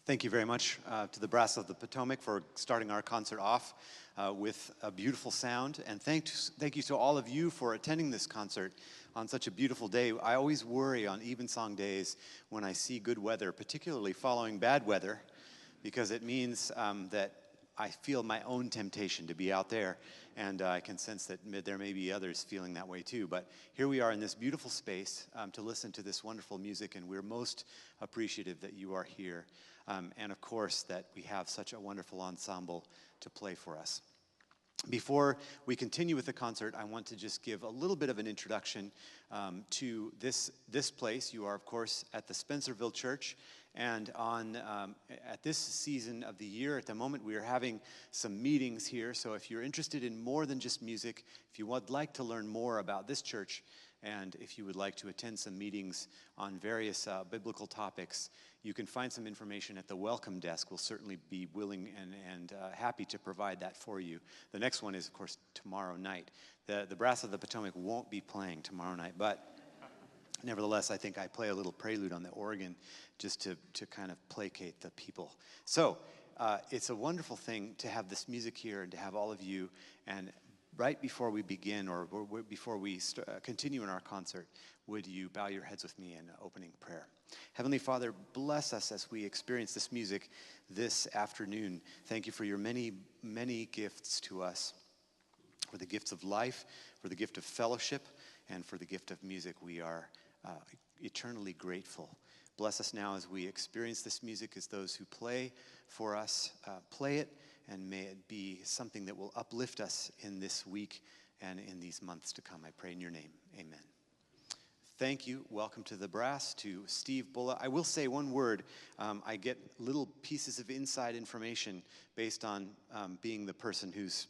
Thank you very much to the Brass of the Potomac for starting our concert off with a beautiful sound. And thank you to all of you for attending this concert on such a beautiful day. I always worry on Evensong days when I see good weather, particularly following bad weather, because it means that I feel my own temptation to be out there, and I can sense that there may be others feeling that way too. But here we are in this beautiful space to listen to this wonderful music, and we're most appreciative that you are here. And of course, that we have such a wonderful ensemble to play for us. Before we continue with the concert, I want to just give a little bit of an introduction to this place. You are, of course, at the Spencerville Church, and at this season of the year, at the moment, we are having some meetings here. So if you're interested in more than just music, if you would like to learn more about this church, and if you would like to attend some meetings on various biblical topics, you can find some information at the welcome desk. We'll certainly be willing and happy to provide that for you. The next one is, of course, tomorrow night. The Brass of the Potomac won't be playing tomorrow night, but nevertheless, I think I play a little prelude on the organ just to kind of placate the people. So it's a wonderful thing to have this music here and to have all of you. And right before we begin, or before we continue in our concert, would you bow your heads with me in opening prayer? Heavenly Father, bless us as we experience this music this afternoon. Thank you for your many, many gifts to us, for the gifts of life, for the gift of fellowship, and for the gift of music. We are eternally grateful. Bless us now as we experience this music, as those who play for us play it, and may it be something that will uplift us in this week and in these months to come. I pray in your name. Amen. Thank you. Welcome to the brass, to Steve Bulla. I will say one word. I get little pieces of inside information based on being the person who's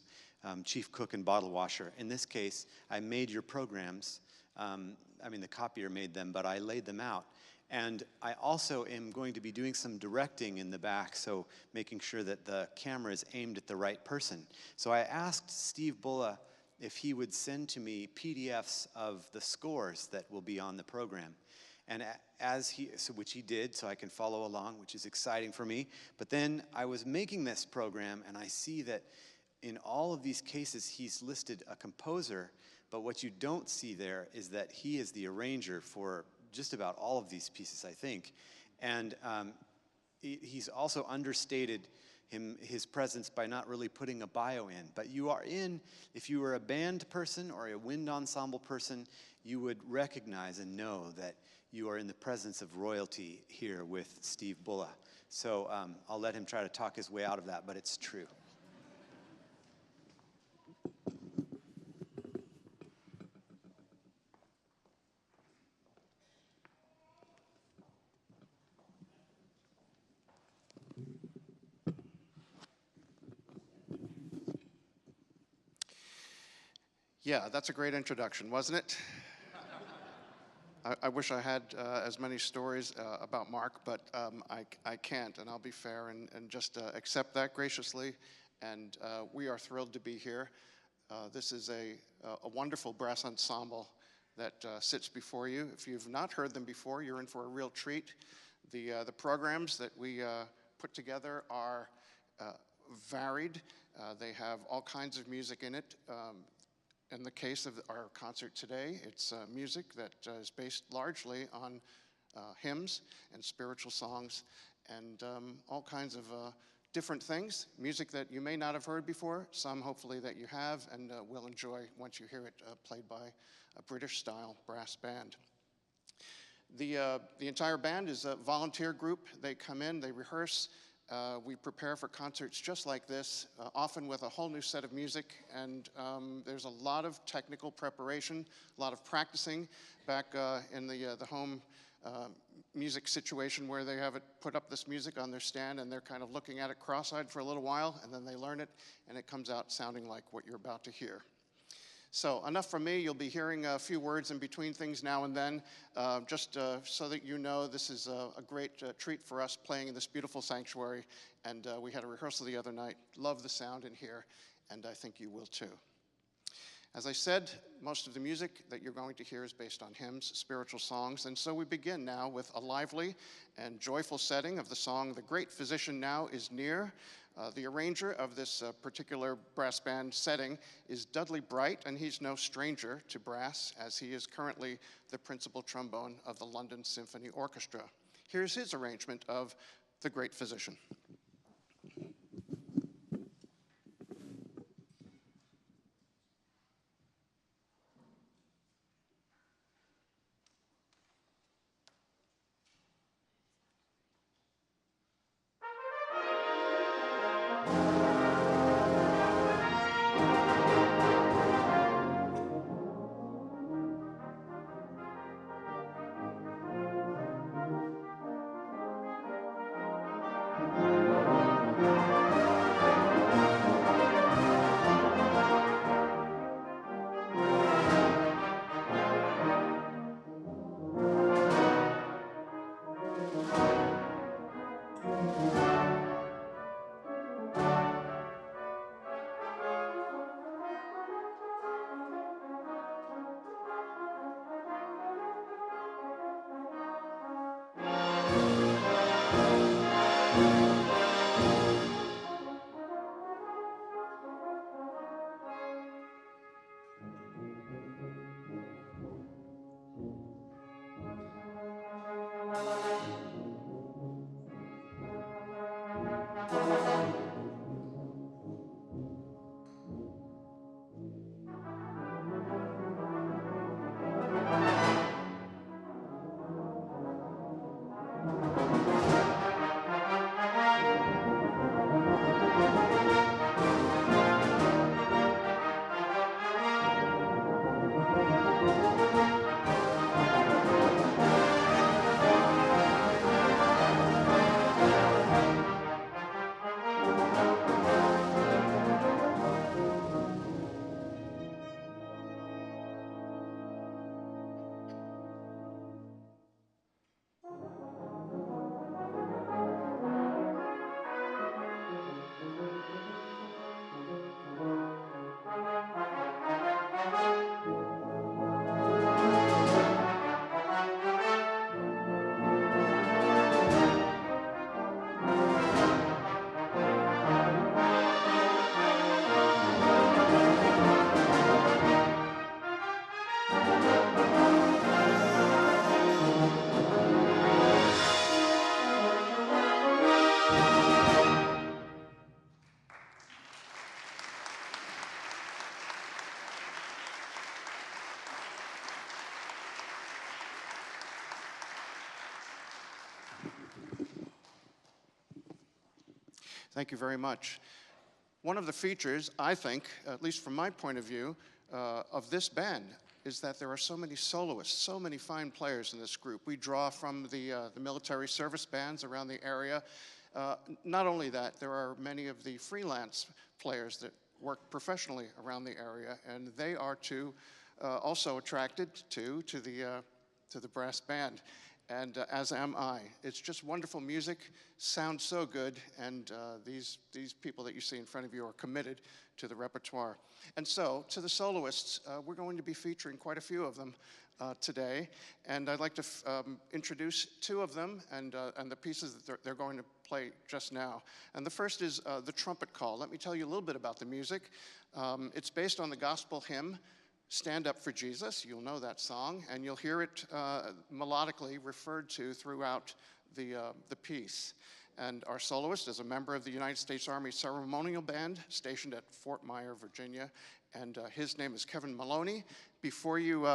chief cook and bottle washer. In this case, I made your programs. The copier made them, but I laid them out. And I also am going to be doing some directing in the back, so making sure that the camera is aimed at the right person. So I asked Steve Bulla if he would send to me PDFs of the scores that will be on the program. And which he did, so I can follow along, which is exciting for me. But then I was making this program, and I see that in all of these cases, he's listed a composer, but what you don't see there is that he is the arranger for just about all of these pieces, I think. And he's also understated his presence by not really putting a bio in. But you are in, if you were a band person or a wind ensemble person, you would recognize and know that you are in the presence of royalty here with Steve Bulla. So I'll let him try to talk his way out of that, but it's true. Yeah, that's a great introduction, wasn't it? I wish I had as many stories about Mark, but I can't, and I'll be fair and just accept that graciously. And we are thrilled to be here. This is a wonderful brass ensemble that sits before you. If you've not heard them before, you're in for a real treat. The programs that we put together are varied. They have all kinds of music in it. In the case of our concert today, it's music that is based largely on hymns and spiritual songs and all kinds of different things. Music that you may not have heard before, some hopefully that you have and will enjoy once you hear it played by a British-style brass band. The entire band is a volunteer group. They come in, they rehearse. We prepare for concerts just like this, often with a whole new set of music, and there's a lot of technical preparation, a lot of practicing back in the home music situation where they have it put up this music on their stand and they're kind of looking at it cross-eyed for a little while, and then they learn it, and it comes out sounding like what you're about to hear. So enough from me. You'll be hearing a few words in between things now and then, just so that you know this is a great treat for us playing in this beautiful sanctuary. And we had a rehearsal the other night. Love the sound in here, and I think you will too. As I said, most of the music that you're going to hear is based on hymns, spiritual songs, and so we begin now with a lively and joyful setting of the song, "The Great Physician Now Is Near." The arranger of this particular brass band setting is Dudley Bright, and he's no stranger to brass, as he is currently the principal trombone of the London Symphony Orchestra. Here's his arrangement of "The Great Physician." Thank you very much. One of the features, I think, at least from my point of view, of this band is that there are so many soloists, so many fine players in this group. We draw from the military service bands around the area. Not only that, there are many of the freelance players that work professionally around the area, and they are also attracted to the brass band, and as am I. It's just wonderful music, sounds so good, and these people that you see in front of you are committed to the repertoire. And so, to the soloists, we're going to be featuring quite a few of them today, and I'd like to introduce two of them and the pieces that they're going to play just now. And the first is the Trumpet Call. Let me tell you a little bit about the music. It's based on the gospel hymn, Stand Up for Jesus. You'll know that song, and you'll hear it melodically referred to throughout the piece. And our soloist is a member of the United States Army Ceremonial Band stationed at Fort Myer, Virginia, and his name is Kevin Maloney. Before you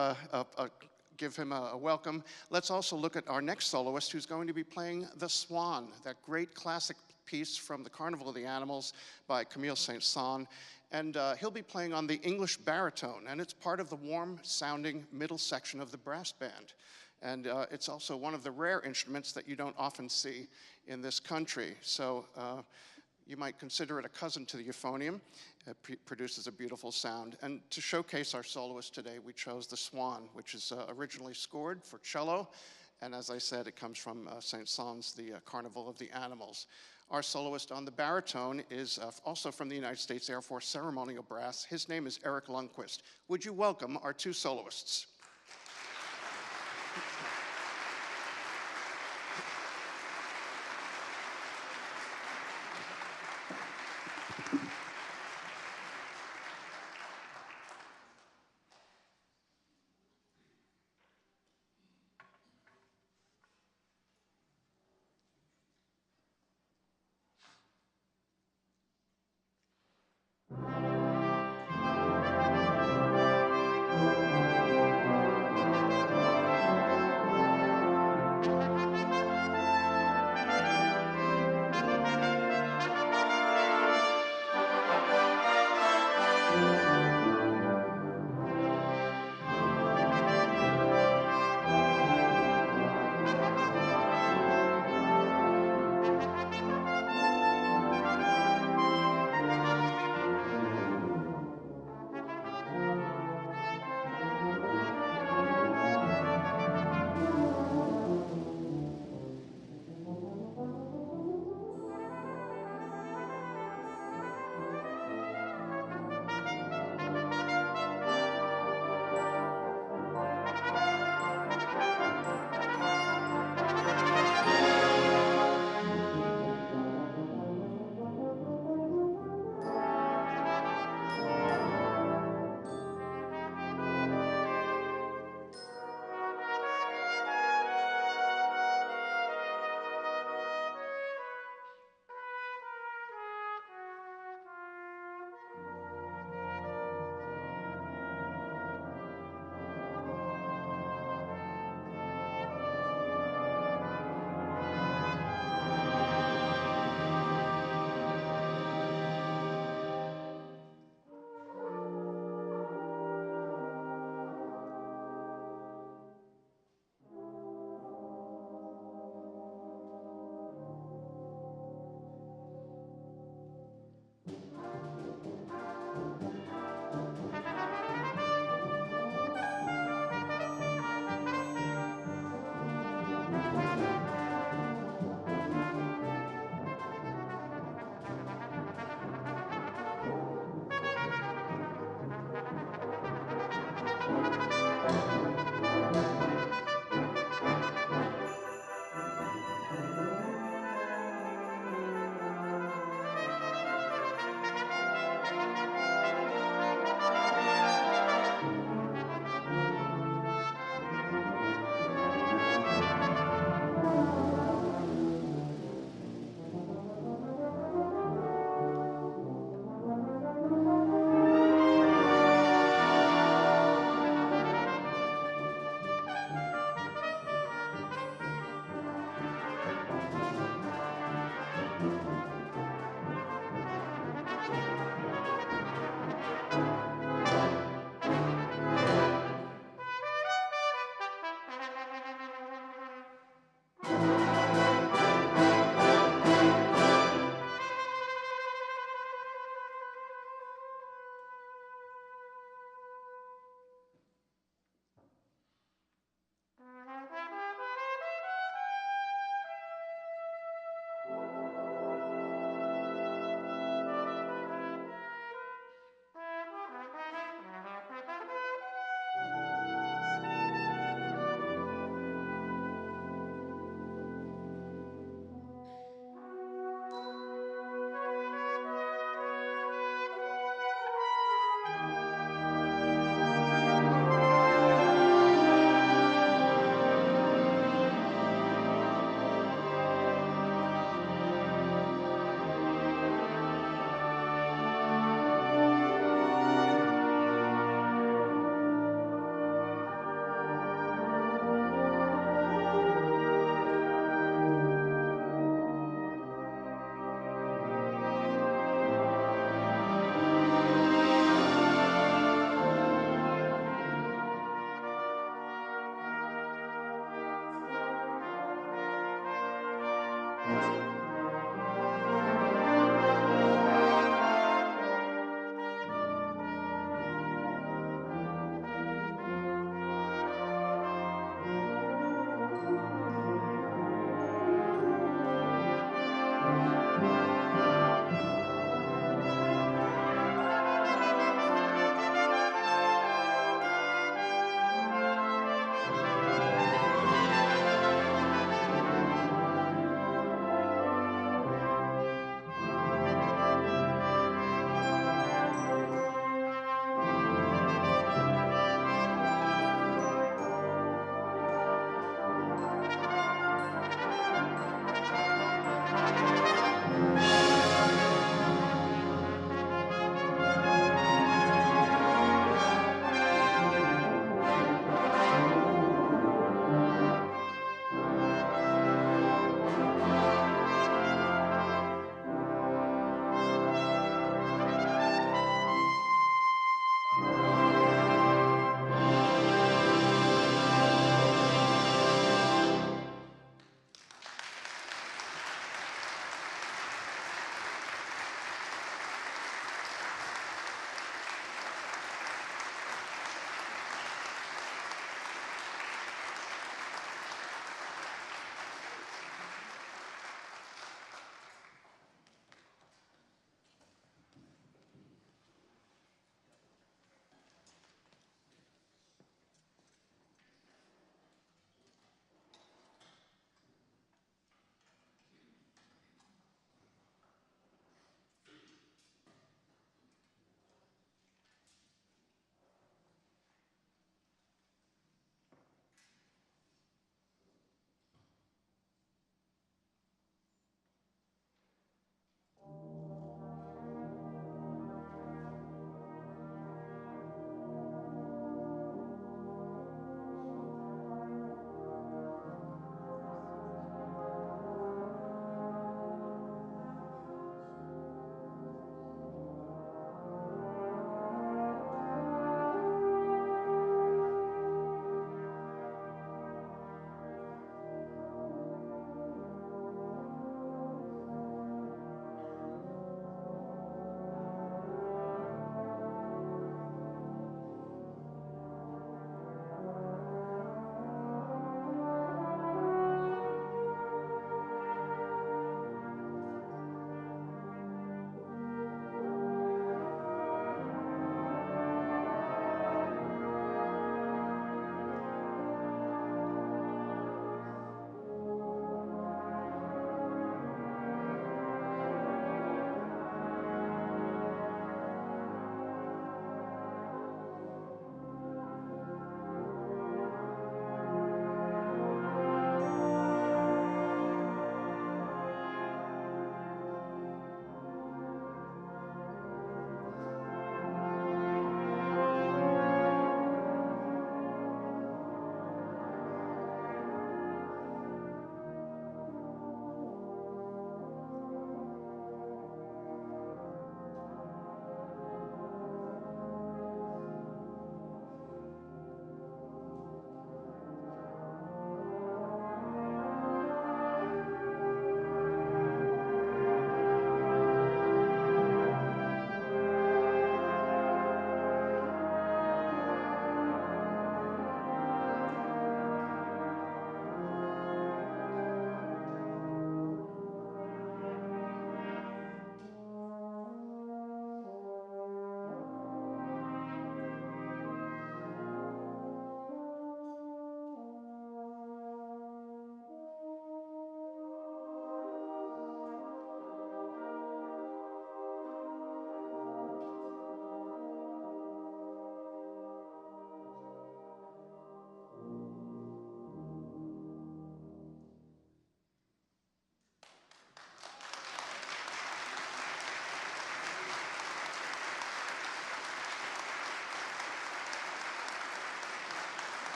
give him a welcome, let's also look at our next soloist who's going to be playing the Swan, that great classic piece from the Carnival of the Animals by Camille Saint-Saëns. And he'll be playing on the English baritone, and it's part of the warm-sounding middle section of the brass band. And it's also one of the rare instruments that you don't often see in this country. So you might consider it a cousin to the euphonium. It produces a beautiful sound. And to showcase our soloist today, we chose the Swan, which is originally scored for cello. And as I said, it comes from Saint-Saëns' The Carnival of the Animals. Our soloist on the baritone is also from the United States Air Force Ceremonial Brass. His name is Eric Lundquist. Would you welcome our two soloists?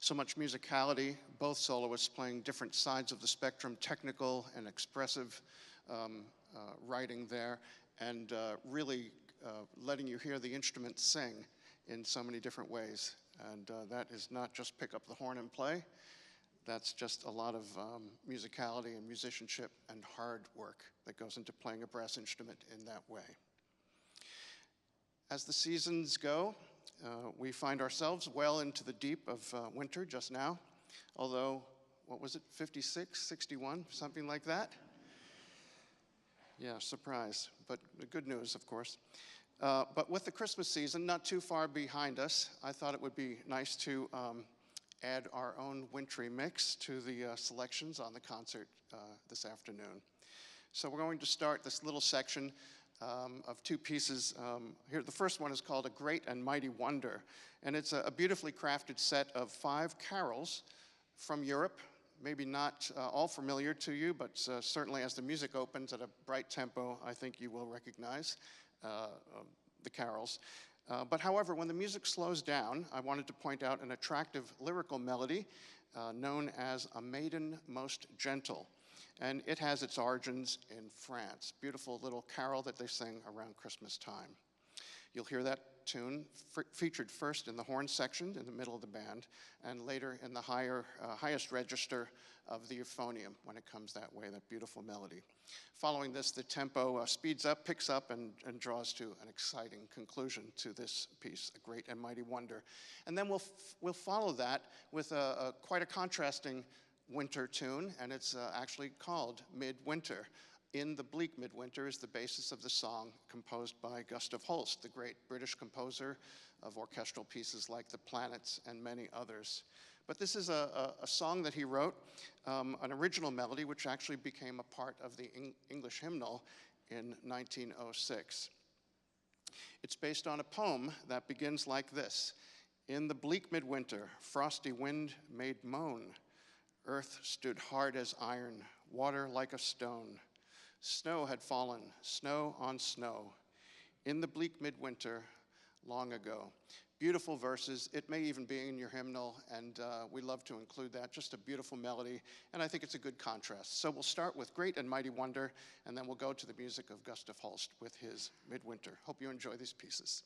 So much musicality, both soloists playing different sides of the spectrum, technical and expressive writing there, and really letting you hear the instrument sing in so many different ways. And that is not just pick up the horn and play. That's just a lot of musicality and musicianship and hard work that goes into playing a brass instrument in that way. As the seasons go, we find ourselves well into the deep of winter just now, although, what was it, 56, 61, something like that? Yeah, surprise, but the good news, of course. But with the Christmas season not too far behind us, I thought it would be nice to add our own wintry mix to the selections on the concert this afternoon. So we're going to start this little section of two pieces. Here, the first one is called A Great and Mighty Wonder, and it's a beautifully crafted set of 5 carols from Europe. Maybe not all familiar to you, but certainly as the music opens at a bright tempo, I think you will recognize the carols. But however, when the music slows down, I wanted to point out an attractive lyrical melody known as A Maiden Most Gentle. And it has its origins in France. Beautiful little carol that they sing around Christmas time. You'll hear that tune featured first in the horn section in the middle of the band, and later in the highest register of the euphonium when it comes that way, that beautiful melody. Following this, the tempo speeds up, picks up, and draws to an exciting conclusion to this piece, A Great and Mighty Wonder. And then we'll follow that with quite a contrasting winter tune, and it's actually called Midwinter. In the Bleak Midwinter is the basis of the song composed by Gustav Holst, the great British composer of orchestral pieces like The Planets and many others. But this is a song that he wrote, an original melody which actually became a part of the English hymnal in 1906. It's based on a poem that begins like this. In the bleak midwinter, frosty wind made moan. Earth stood hard as iron, water like a stone. Snow had fallen, snow on snow, in the bleak midwinter long ago. Beautiful verses. It may even be in your hymnal, and we love to include that. Just a beautiful melody, and I think it's a good contrast. So we'll start with Great and Mighty Wonder, and then we'll go to the music of Gustav Holst with his Midwinter. Hope you enjoy these pieces.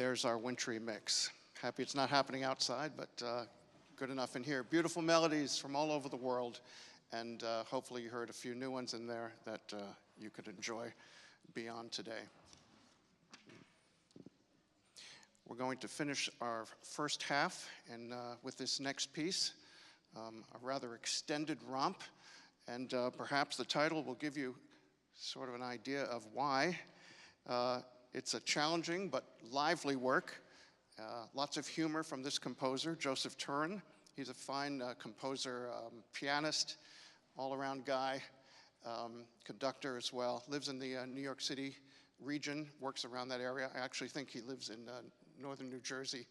there's our wintry mix. Happy it's not happening outside, but good enough in here. Beautiful melodies from all over the world, and hopefully you heard a few new ones in there that you could enjoy beyond today. We're going to finish our first half and with this next piece, a rather extended romp, and perhaps the title will give you sort of an idea of why. It's a challenging but lively work. Lots of humor from this composer, Joseph Turin. He's a fine composer, pianist, all-around guy, conductor as well. Lives in the New York City region, works around that area. I actually think he lives in northern New Jersey,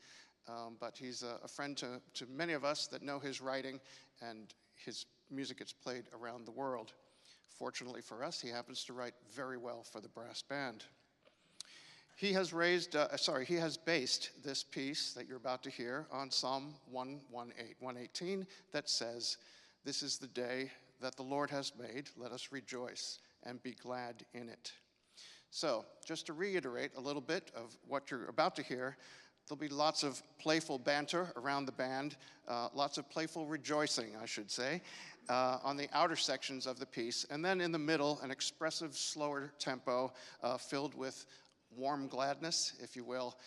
but he's a friend to many of us that know his writing, and his music gets played around the world. Fortunately for us, he happens to write very well for the brass band. He has based this piece that you're about to hear on Psalm 118 that says, "This is the day that the Lord has made. Let us rejoice and be glad in it." So, just to reiterate a little bit of what you're about to hear, there'll be lots of playful banter around the band, lots of playful rejoicing, I should say, on the outer sections of the piece, and then in the middle, an expressive, slower tempo filled with warm gladness, if you will,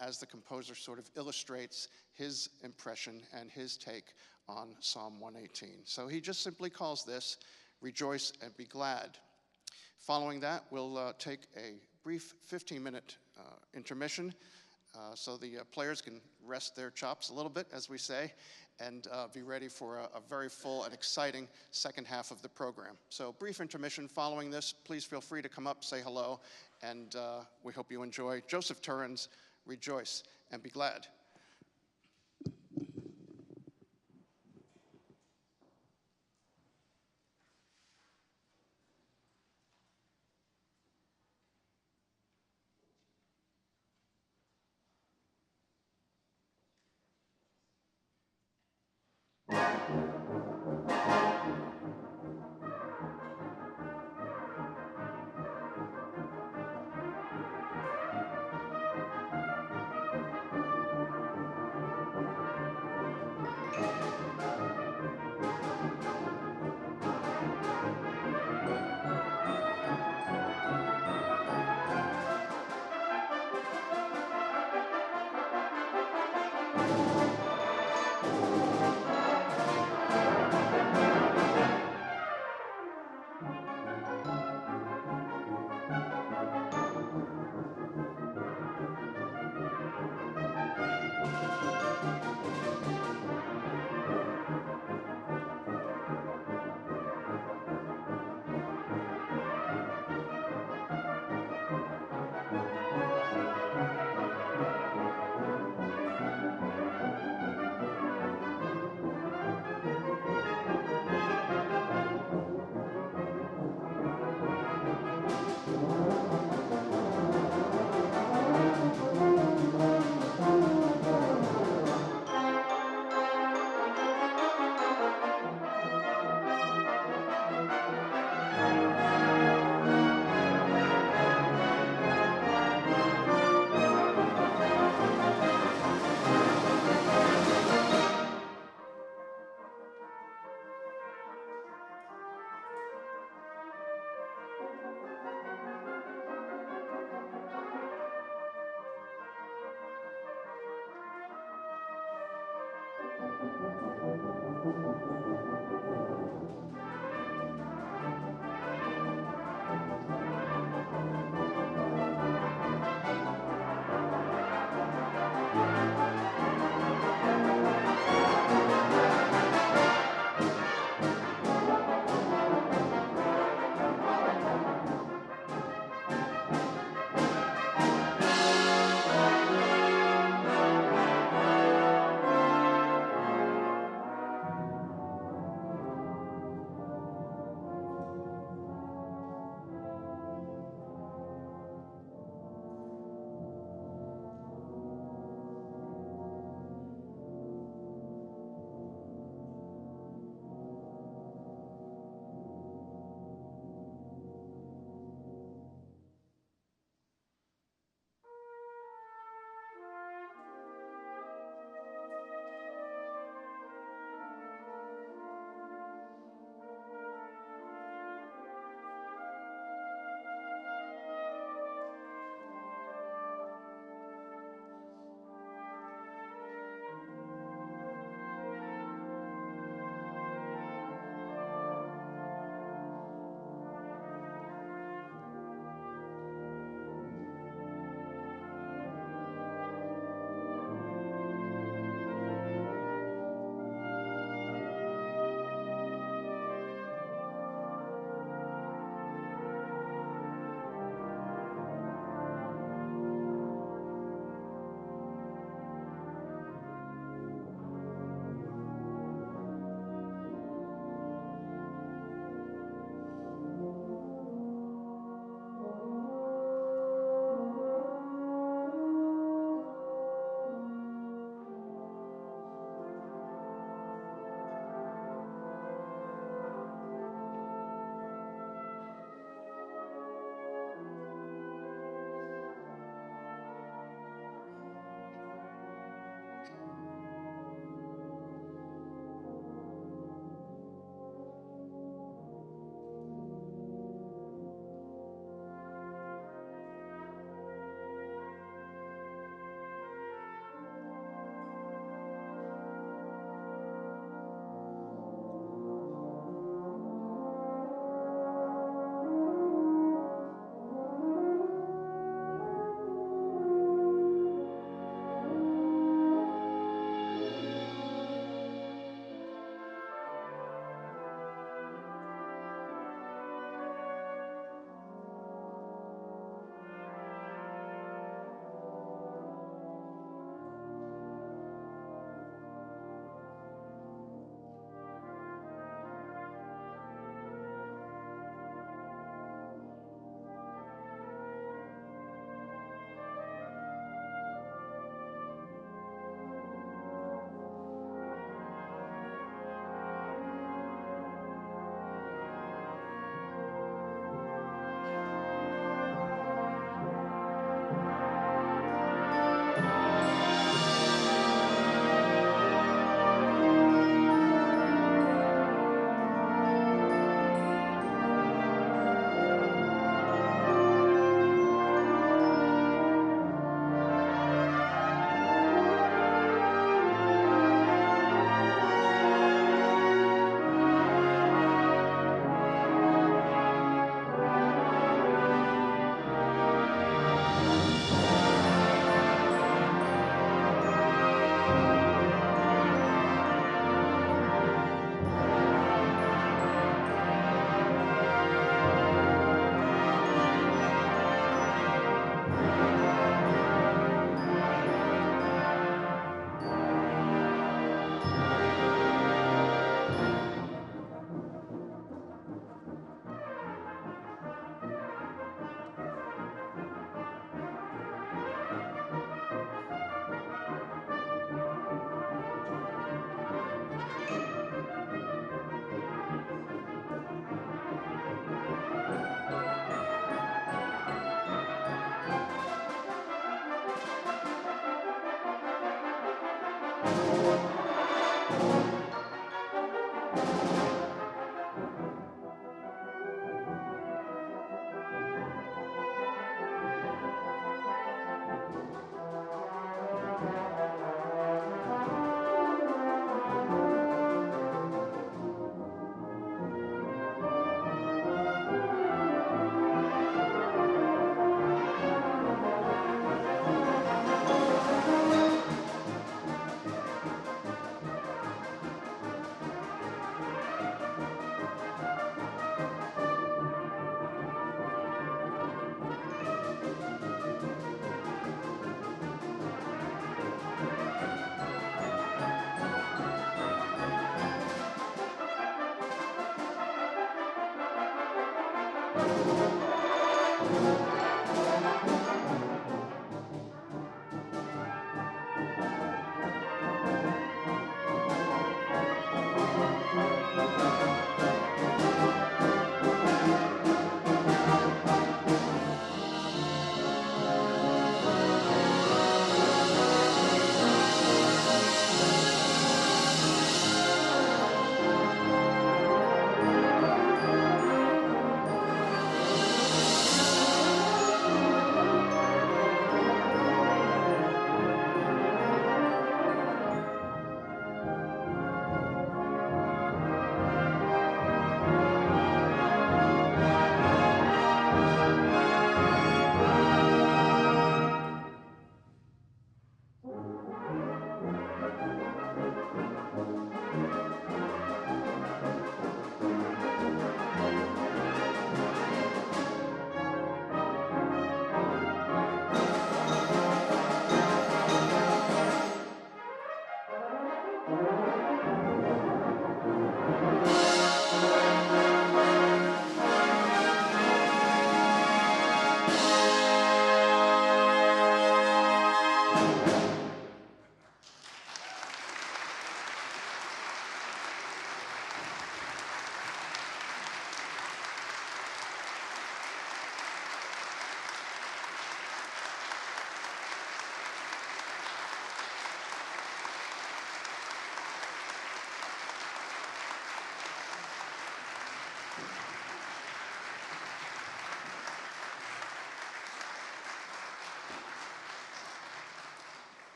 as the composer sort of illustrates his impression and his take on Psalm 118. So he just simply calls this "Rejoice and Be Glad." Following that, we'll take a brief 15-minute intermission so the players can rest their chops a little bit, as we say, and be ready for a very full and exciting second half of the program. So brief intermission following this. Please feel free to come up, say hello, and we hope you enjoy Joseph Turin's "Rejoice and Be Glad."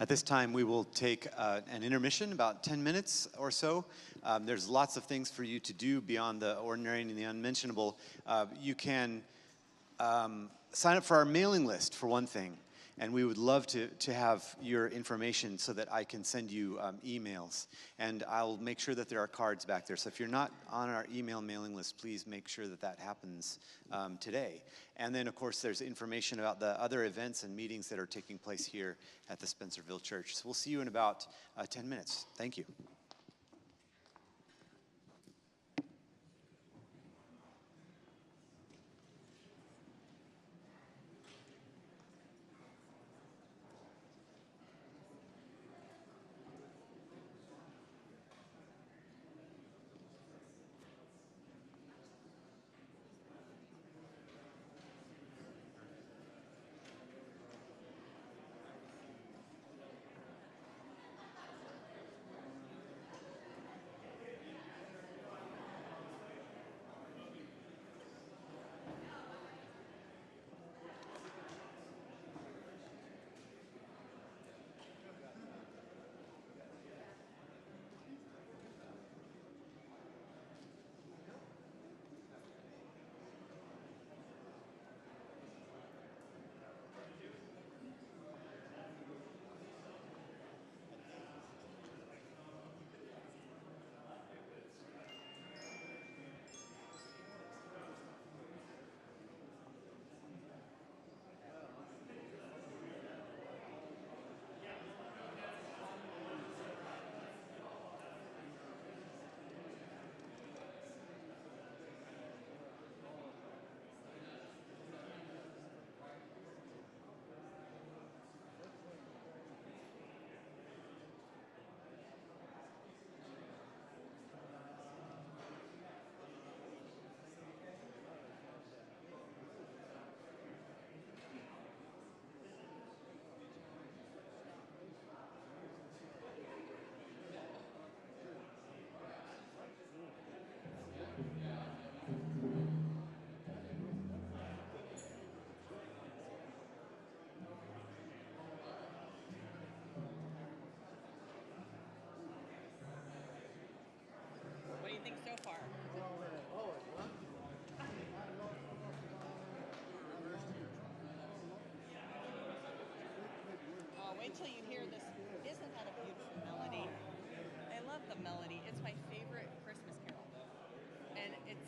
At this time, we will take an intermission, about 10 minutes or so. There's lots of things for you to do beyond the ordinary and the unmentionable. You can sign up for our mailing list, for one thing, and we would love to have your information so that I can send you emails. And I'll make sure that there are cards back there. So if you're not on our email mailing list, please make sure that that happens today. And then, of course, there's information about the other events and meetings that are taking place here at the Spencerville Church. So we'll see you in about 10 minutes. Thank you. What do you think so far? Wait till you hear this. Isn't that a beautiful melody? I love the melody. It's my favorite Christmas carol. And it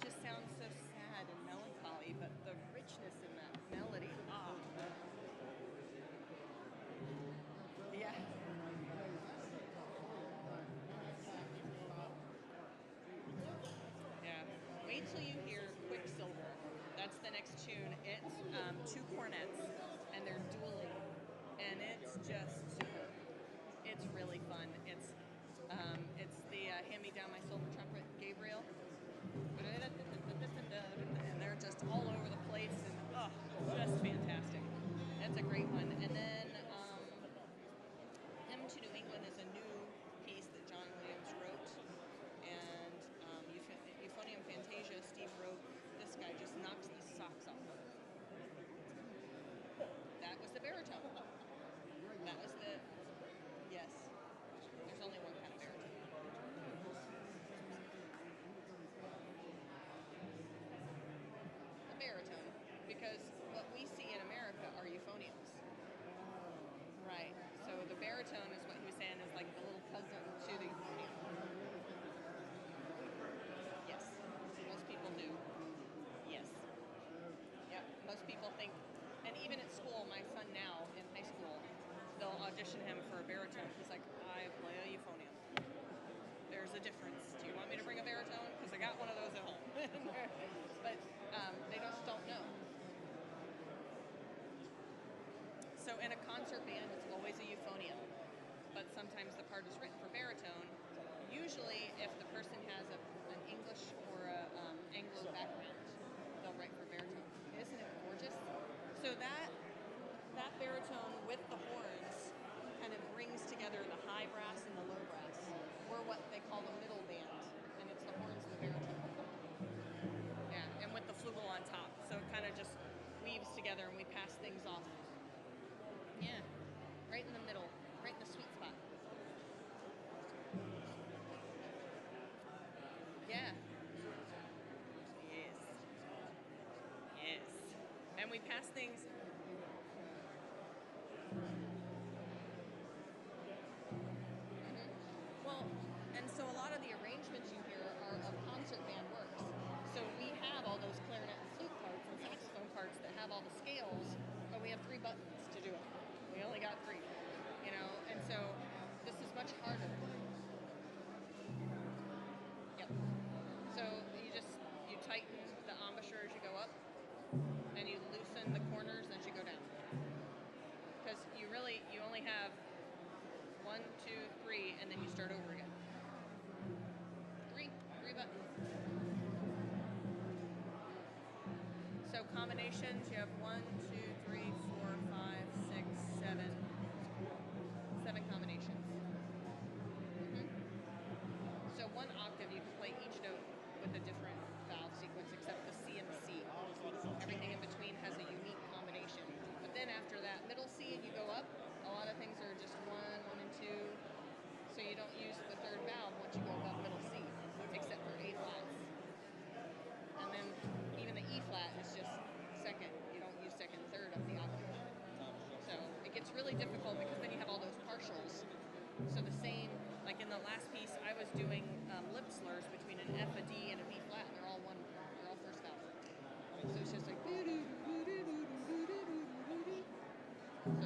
just sounds so sad and melancholy, but the richness in that melody. Yeah. Yeah. Wait till you hear Quicksilver. That's the next tune. It's two cornets, and they're dueling, and it's just superb. It's really fun. It's the Hand Me Down My Silver Trumpet, Gabriel, and they're just all over the place, and just fantastic. That's a great one. And then Hymn to New England is a new piece that John Williams wrote, and Euphonium Fantasia, Steve wrote. This guy just knocks the socks off. That was the baritone. That was the, yes. There's only one kind of baritone. The baritone. audition him for a baritone. He's like, I play a euphonium. There's a difference. Do you want me to bring a baritone? Because I got one of those at home. But they just don't know. So in a concert band, it's always a euphonium. But sometimes the part is written for baritone. Usually, if the person has an English or a Anglo background, they'll write for baritone. Isn't it gorgeous? So that baritone with the horns kind of brings together the high brass and the low brass. We're what they call the middle band, and it's the horns and the baritone. Yeah, and with the flugel on top. So it kind of just weaves together, and we pass things off. Yeah, right in the middle, right in the sweet spot. Yeah. Yes. Yes. And we pass things. Well, and so a lot of the arrangements you hear are of concert band works. So we have all those clarinet and flute parts and saxophone parts that have all the scales, but we have 3 buttons to do it. We only got 3, and so this is much harder. Yep. So you tighten the embouchure as you go up, and you loosen the corners as you go down. Because you only have 1, 2, 3, and then you start over again. 3 buttons. So combinations, you have 1, 2, 3, 4, 5, 6, 7 combinations. So 1 octave, you can play each note with a different valve sequence, except the C and the C. Everything in between has a unique combination. But then after that middle C and you go up, a lot of things are just 1, 1 and 2. So you don't use the 3rd valve once you go above middle C, except for A flats. And then even the E flat is just 2nd. You don't use 2nd, 3rd of the octave. So it gets really difficult because then you have all those partials. So the same, like in the last piece, I was doing lip slurs between an F, a D, and a B flat. They're all 1st valve. So it's just like, so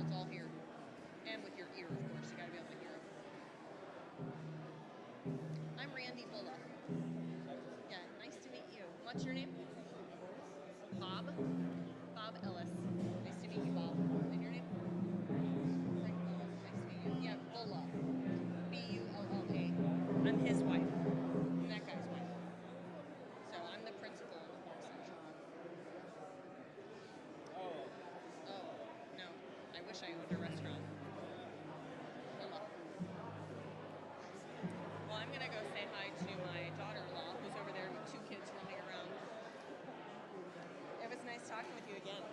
it's all here. And with your ear, of course, you gotta be able to hear it. I'm Randy Bulla. Yeah, nice to meet you. What's your name? Bob? Bob Ellis. Nice to meet you, Bob. And your name? Frank Bulla. Nice to meet you. Yeah, Bulla. Bulla. I'm his wife. I'm that guy's wife. So I'm the principal in the horn section. Oh, no. I wish I owned a restaurant. Bulla. Well, I'm going to go say hi to my daughter-in-law, who's over there with 2 kids running around. It was nice talking with you again.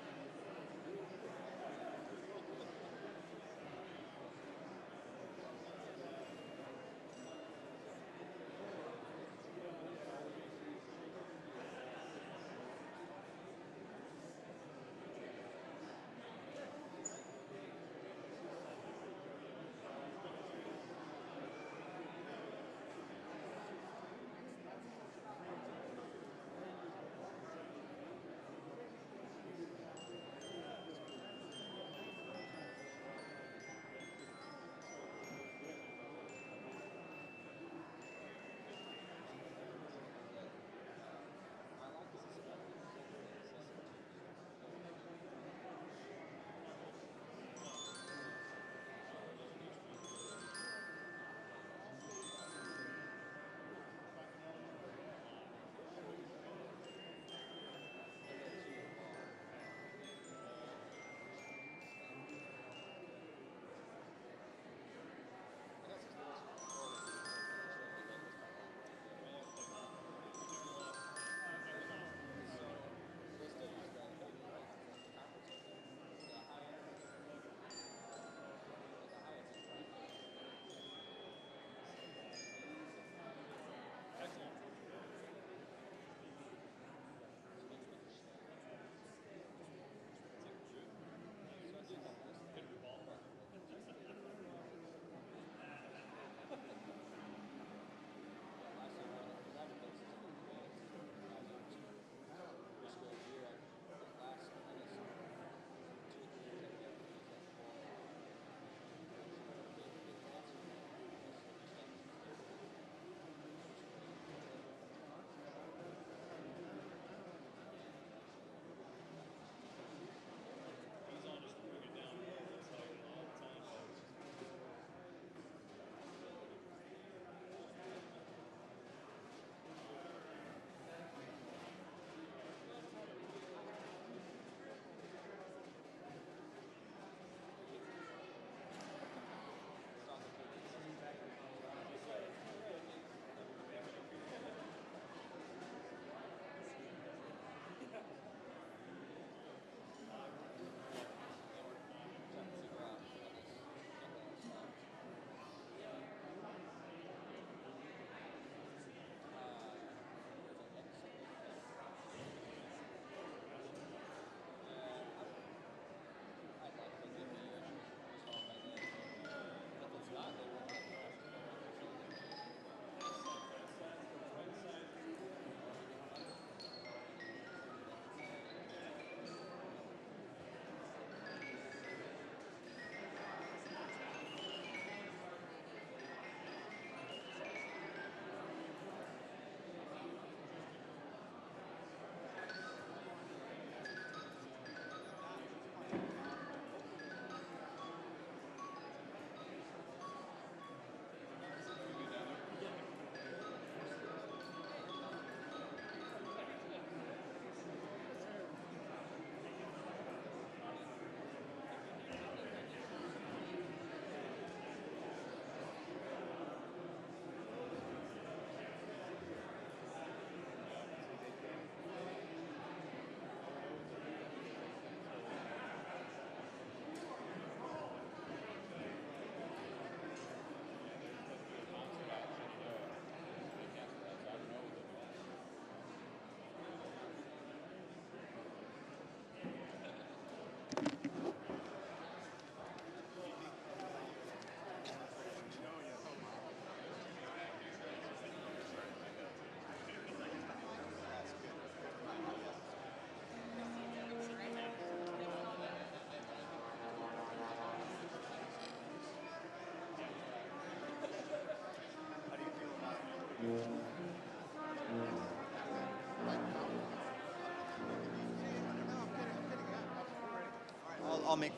I'll make.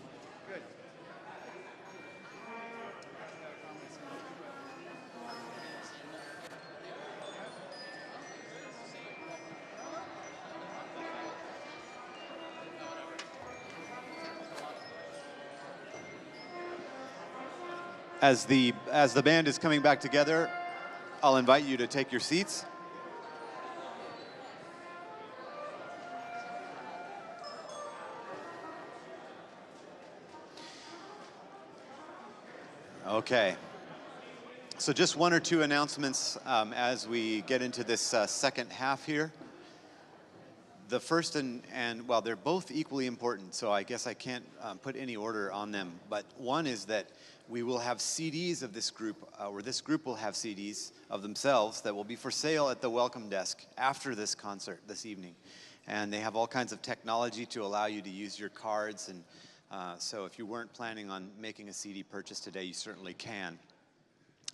Good. As the band is coming back together, I'll invite you to take your seats. Okay. So just one or two announcements as we get into this second half here. The first well, they're both equally important, so I guess I can't put any order on them. But one is that we will have CDs of this group, or this group will have CDs of themselves that will be for sale at the welcome desk after this concert this evening. And they have all kinds of technology to allow you to use your cards. And so if you weren't planning on making a CD purchase today, you certainly can.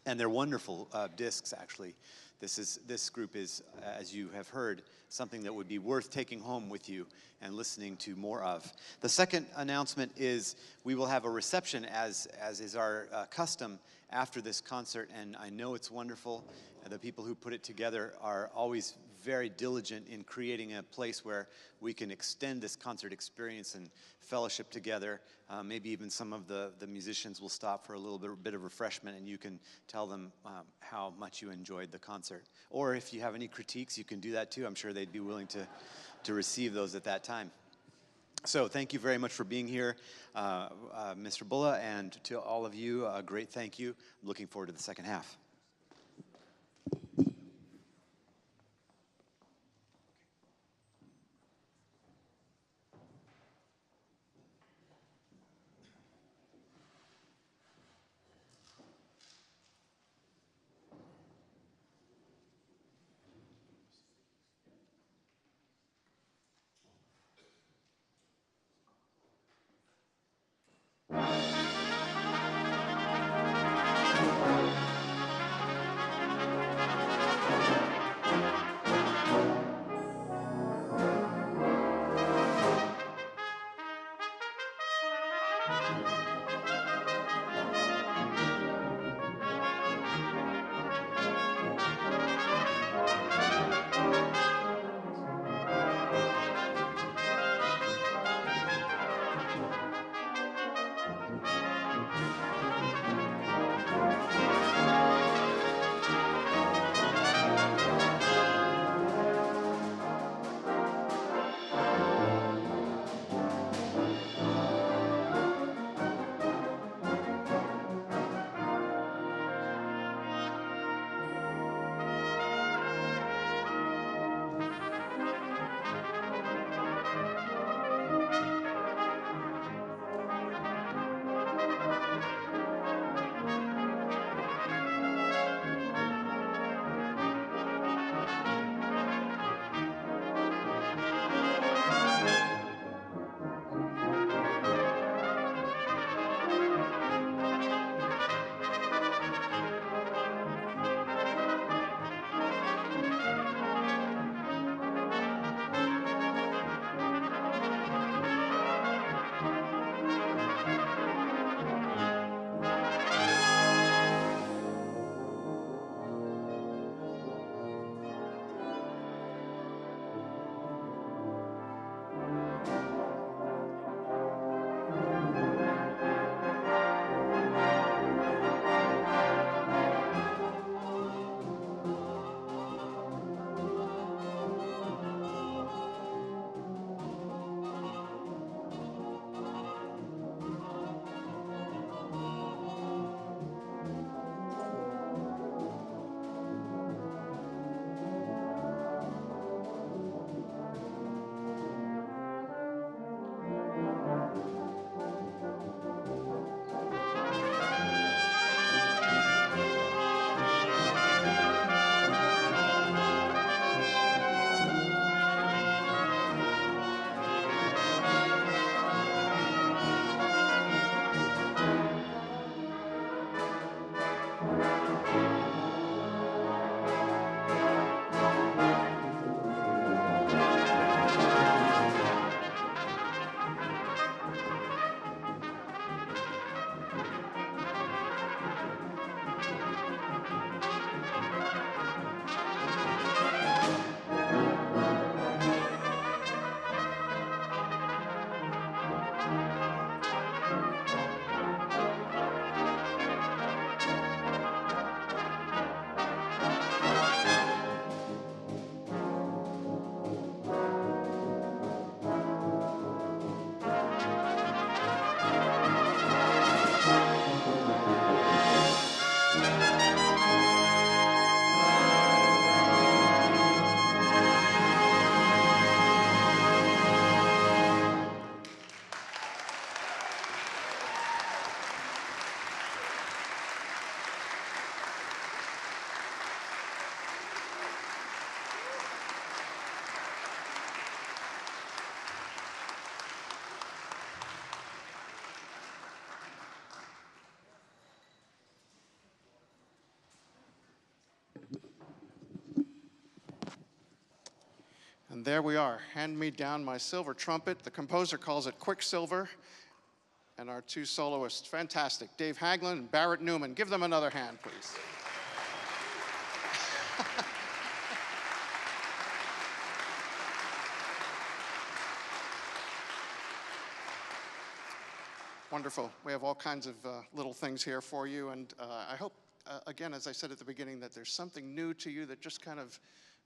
And they're wonderful discs, actually. This group is, as you have heard, something that would be worth taking home with you and listening to more of. The second announcement is we will have a reception, as is our custom, after this concert, and I know it's wonderful. The people who put it together are always very diligent in creating a place where we can extend this concert experience and fellowship together. Maybe even some of the musicians will stop for a little bit of refreshment, and you can tell them how much you enjoyed the concert. Or if you have any critiques, you can do that too. I'm sure they'd be willing to receive those at that time. So thank you very much for being here, Mr. Bulla, and to all of you, a great thank you. I'm looking forward to the second half. And there we are. Hand me down my silver trumpet. The composer calls it Quicksilver. And our two soloists, fantastic. Dave Haglund and Barrett Newman. Give them another hand, please. Wonderful. We have all kinds of little things here for you. And I hope, again, as I said at the beginning, that there's something new to you that just kind of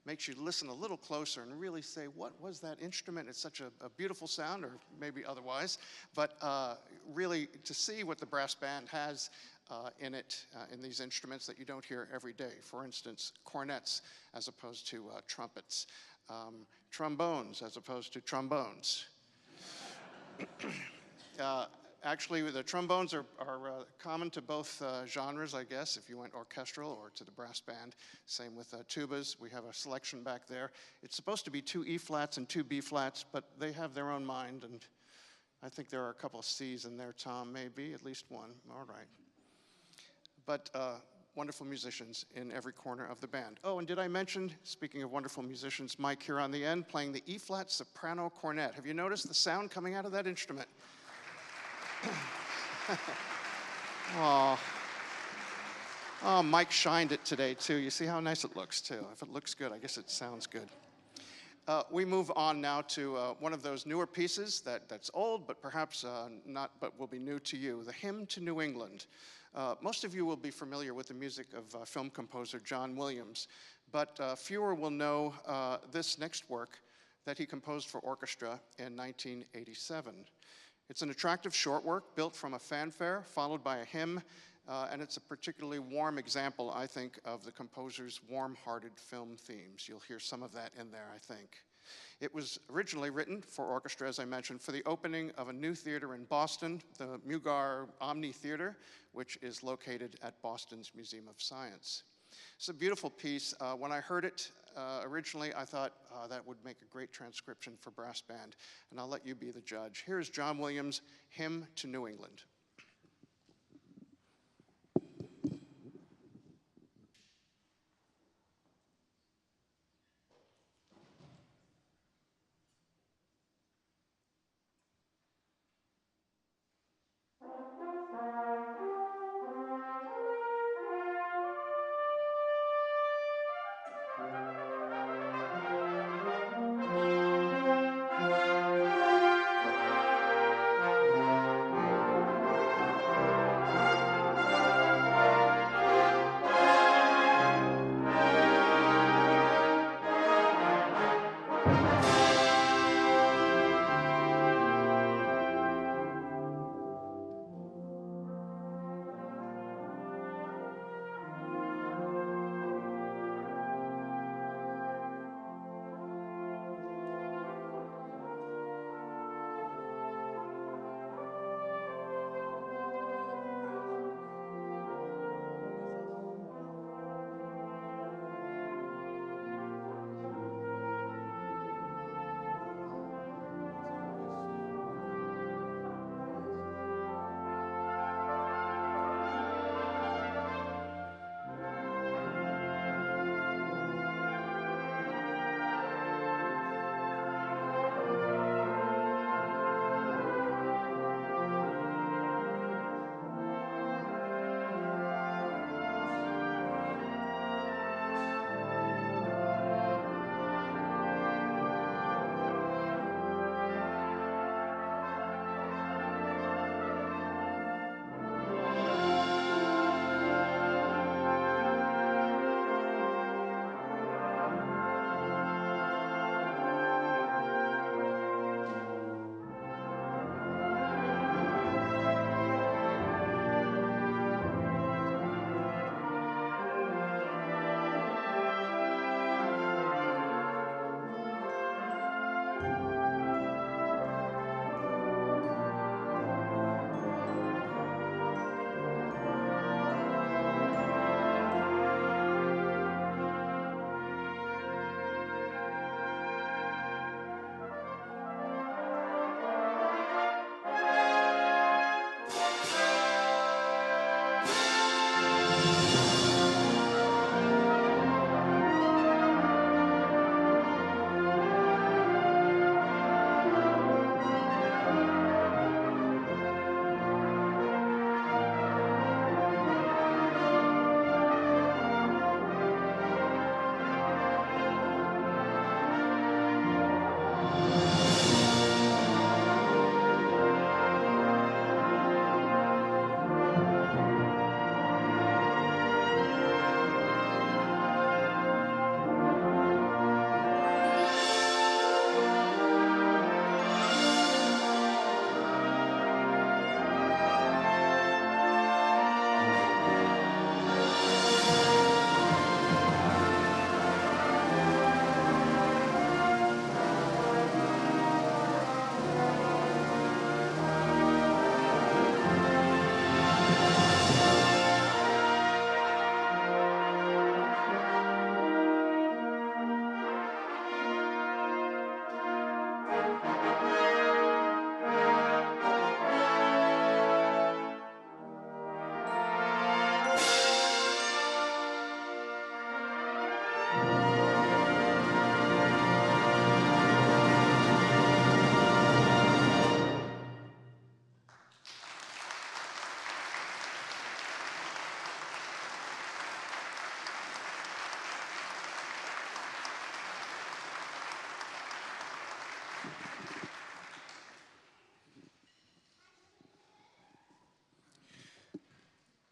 makes you listen a little closer and really say, what was that instrument? It's such a beautiful sound, or maybe otherwise. But really, to see what the brass band has in it, in these instruments that you don't hear every day. For instance, cornets as opposed to trumpets. Trombones as opposed to trombones. Actually, the trombones are common to both genres, I guess, if you went orchestral or to the brass band. Same with tubas. We have a selection back there. It's supposed to be 2 E-flats and 2 B-flats, but they have their own mind, and I think there are a couple of C's in there, Tom, maybe, at least one. All right. But wonderful musicians in every corner of the band. Oh, and did I mention, speaking of wonderful musicians, Mike here on the end playing the E-flat soprano cornet. Have you noticed the sound coming out of that instrument? Oh, Mike shined it today, too. You see how nice it looks, too. If it looks good, I guess it sounds good. We move on now to one of those newer pieces that's old, but perhaps not, but will be new to you, the Hymn to New England. Most of you will be familiar with the music of film composer John Williams, but fewer will know this next work that he composed for orchestra in 1987. It's an attractive short work built from a fanfare, followed by a hymn, and it's a particularly warm example, I think, of the composer's warm-hearted film themes. You'll hear some of that in there, I think. It was originally written for orchestra, as I mentioned, for the opening of a new theater in Boston, the Mugar Omni Theater, which is located at Boston's Museum of Science. It's a beautiful piece. When I heard it originally, I thought that would make a great transcription for brass band, and I'll let you be the judge. Here's John Williams' Hymn to New England.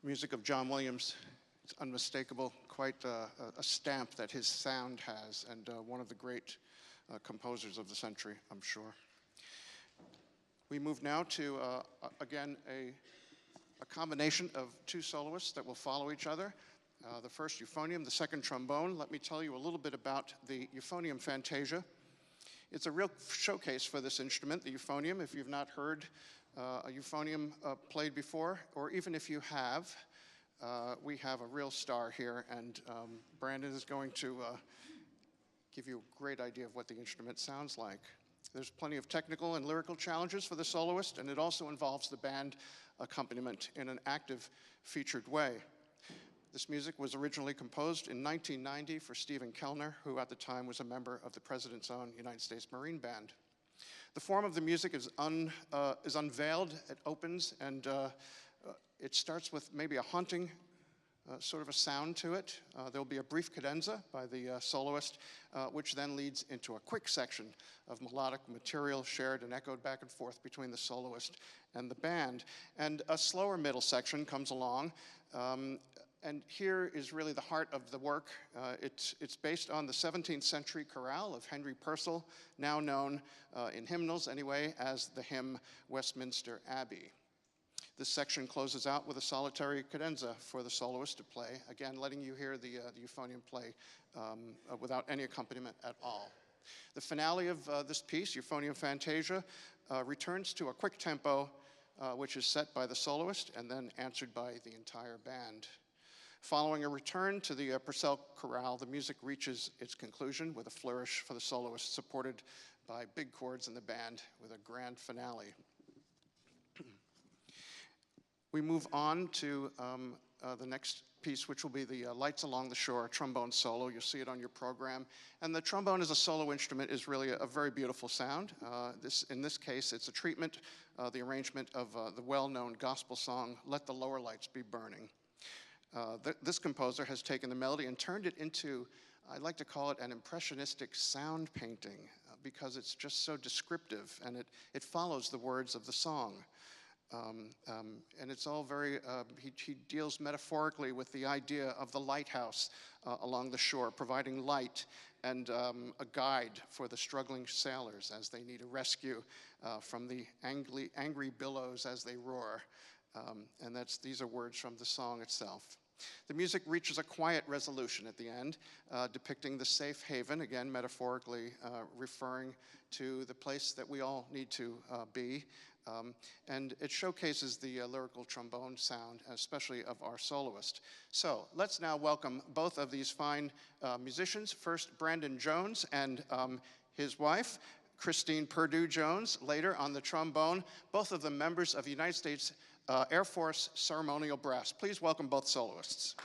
Music of John Williams. It's unmistakable, quite a stamp that his sound has, and one of the great composers of the century, I'm sure. We move now to, again, a combination of two soloists that will follow each other. The first euphonium, the second trombone. Let me tell you a little bit about the euphonium fantasia. It's a real showcase for this instrument, the euphonium. If you've not heard a euphonium played before, or even if you have, we have a real star here, and Brandon is going to give you a great idea of what the instrument sounds like. There's plenty of technical and lyrical challenges for the soloist, and it also involves the band accompaniment in an active, featured way. This music was originally composed in 1990 for Stephen Kellner, who at the time was a member of the President's Own United States Marine Band. The form of the music is unveiled. It opens, and it starts with maybe a haunting sort of a sound to it. There'll be a brief cadenza by the soloist, which then leads into a quick section of melodic material shared and echoed back and forth between the soloist and the band. And a slower middle section comes along, and here is really the heart of the work. It's based on the 17th century chorale of Henry Purcell, now known in hymnals anyway as the hymn Westminster Abbey. This section closes out with a solitary cadenza for the soloist to play, again letting you hear the euphonium play without any accompaniment at all. The finale of this piece, Euphonium Fantasia, returns to a quick tempo which is set by the soloist and then answered by the entire band. Following a return to the Purcell chorale, the music reaches its conclusion with a flourish for the soloist, supported by big chords in the band with a grand finale. We move on to the next piece, which will be the Lights Along the Shore trombone solo. You'll see it on your program. And the trombone as a solo instrument is really a very beautiful sound. In this case, it's a treatment, the arrangement of the well-known gospel song, Let the Lower Lights Be Burning. This composer has taken the melody and turned it into, I'd like to call it an impressionistic sound painting, because it's just so descriptive, and it follows the words of the song. And it's all very, he deals metaphorically with the idea of the lighthouse along the shore, providing light and a guide for the struggling sailors as they need a rescue from the angry billows as they roar. And these are words from the song itself. The music reaches a quiet resolution at the end, depicting the safe haven, again metaphorically referring to the place that we all need to be. And it showcases the lyrical trombone sound, especially of our soloist. So let's now welcome both of these fine musicians. First, Brandon Jones and his wife, Christine Perdue Jones, later on the trombone, both of them members of the United States Air Force Ceremonial Brass. Please welcome both soloists.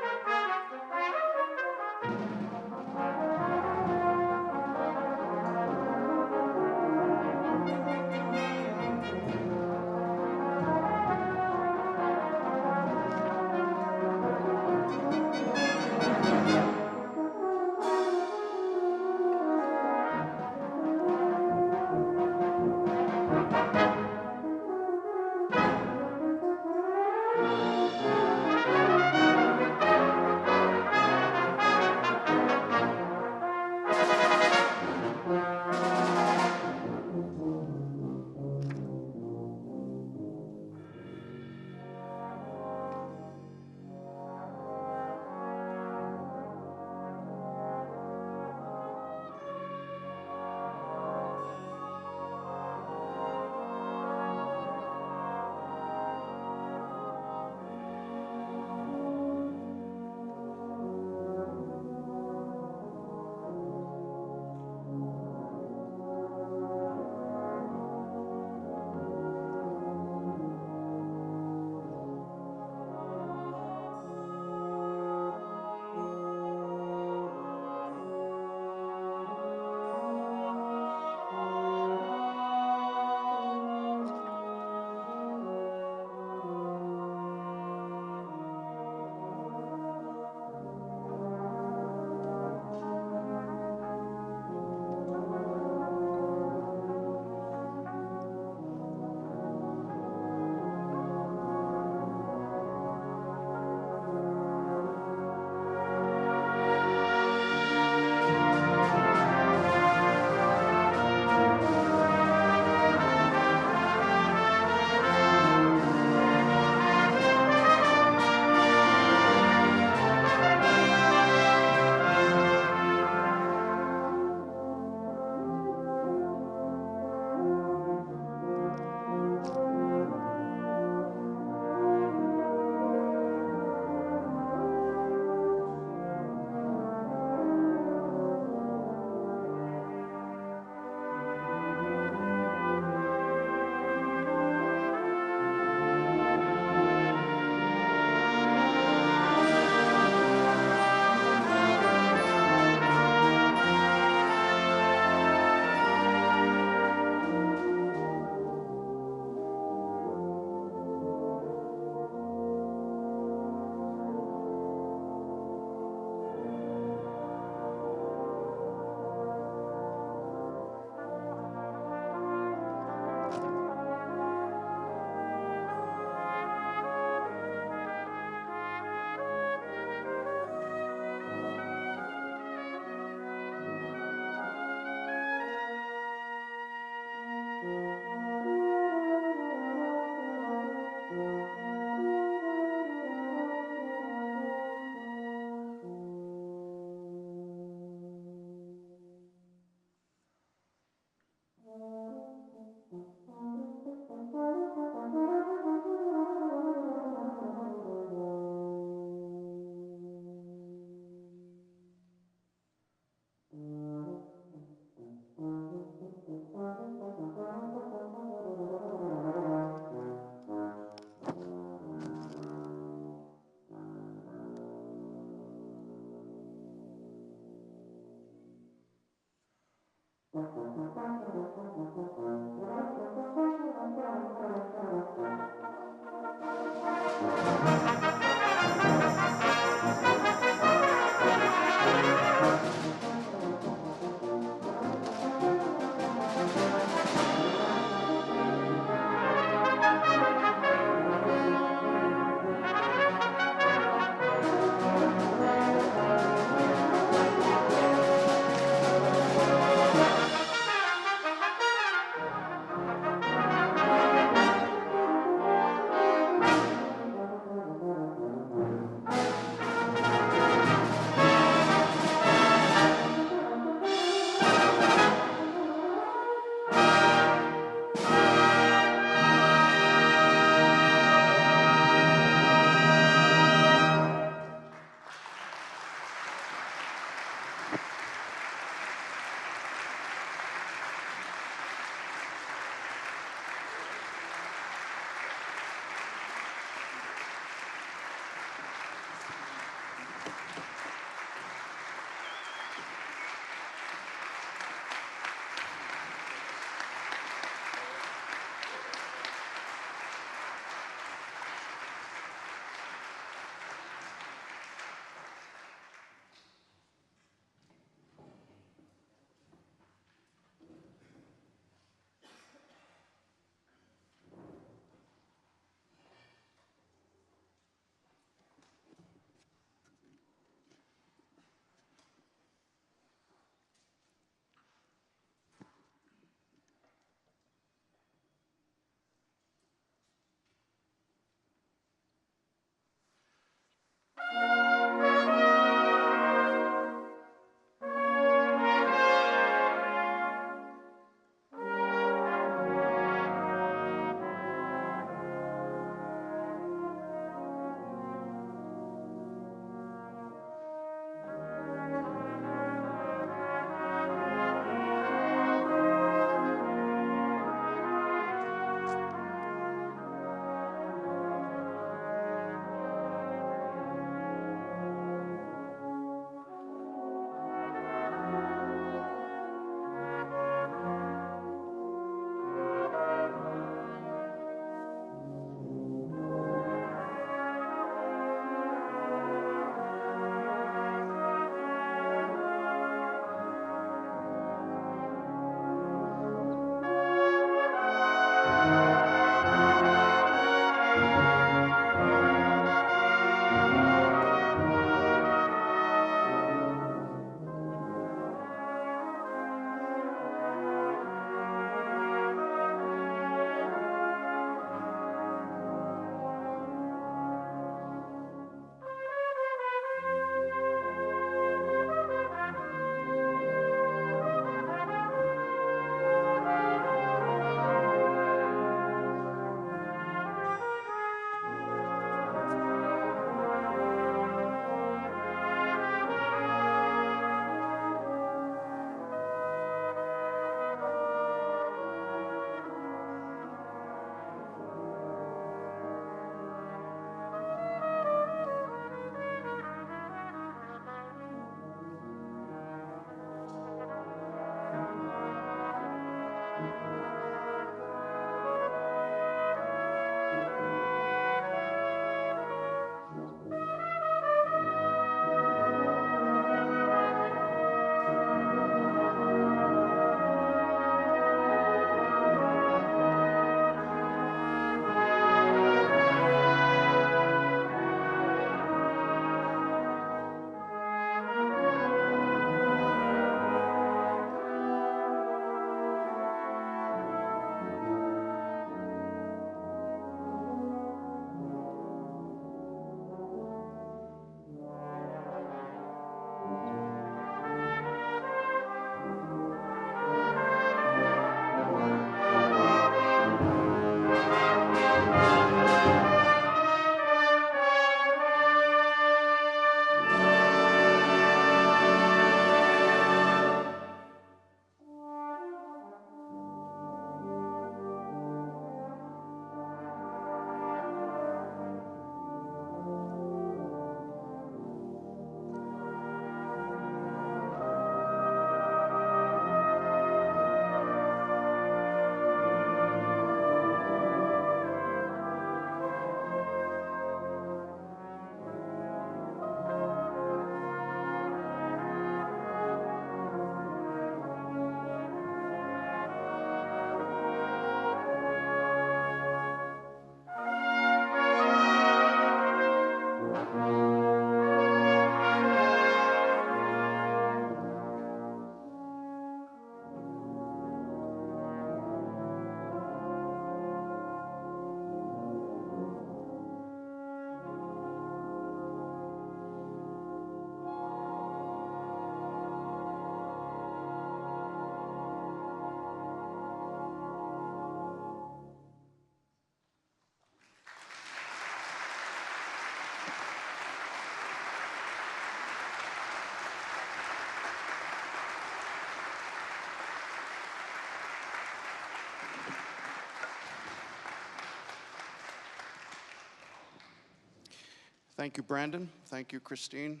Thank you, Brandon. Thank you, Christine.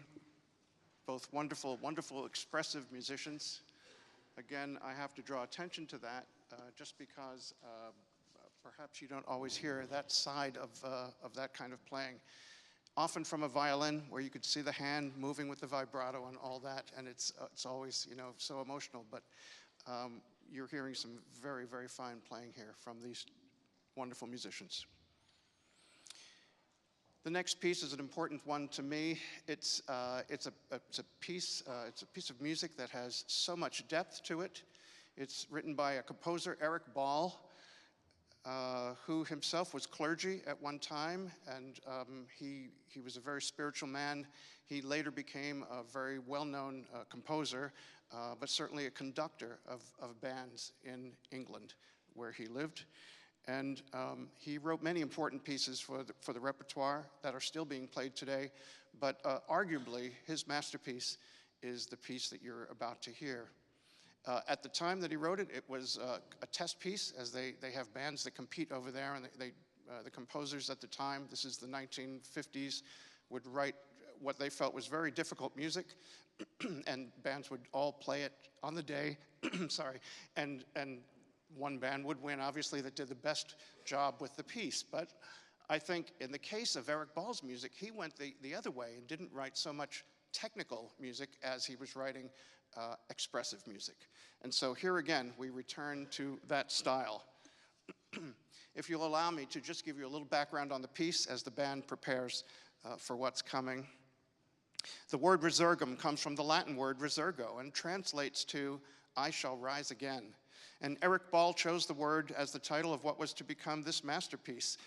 Both wonderful, wonderful, expressive musicians. Again, I have to draw attention to that just because perhaps you don't always hear that side of that kind of playing. Often from a violin, where you could see the hand moving with the vibrato and all that, and it's always, you know, so emotional. But you're hearing some very, very fine playing here from these wonderful musicians. The next piece is an important one to me. It's a piece of music that has so much depth to it. It's written by a composer, Eric Ball, who himself was clergy at one time, and he was a very spiritual man. He later became a very well-known composer, but certainly a conductor of bands in England, where he lived. And he wrote many important pieces for the repertoire that are still being played today, but arguably his masterpiece is the piece that you're about to hear. At the time that he wrote it, it was a test piece, as they have bands that compete over there, and the composers at the time, this is the 1950s, would write what they felt was very difficult music, and bands would all play it on the day, sorry, and one band would win, obviously, that did the best job with the piece. But I think in the case of Eric Ball's music, he went the other way and didn't write so much technical music as he was writing expressive music. And so here again, we return to that style. If you'll allow me to just give you a little background on the piece as the band prepares for what's coming. The word resurgam comes from the Latin word resurgo and translates to, I shall rise again. And Eric Ball chose the word as the title of what was to become this masterpiece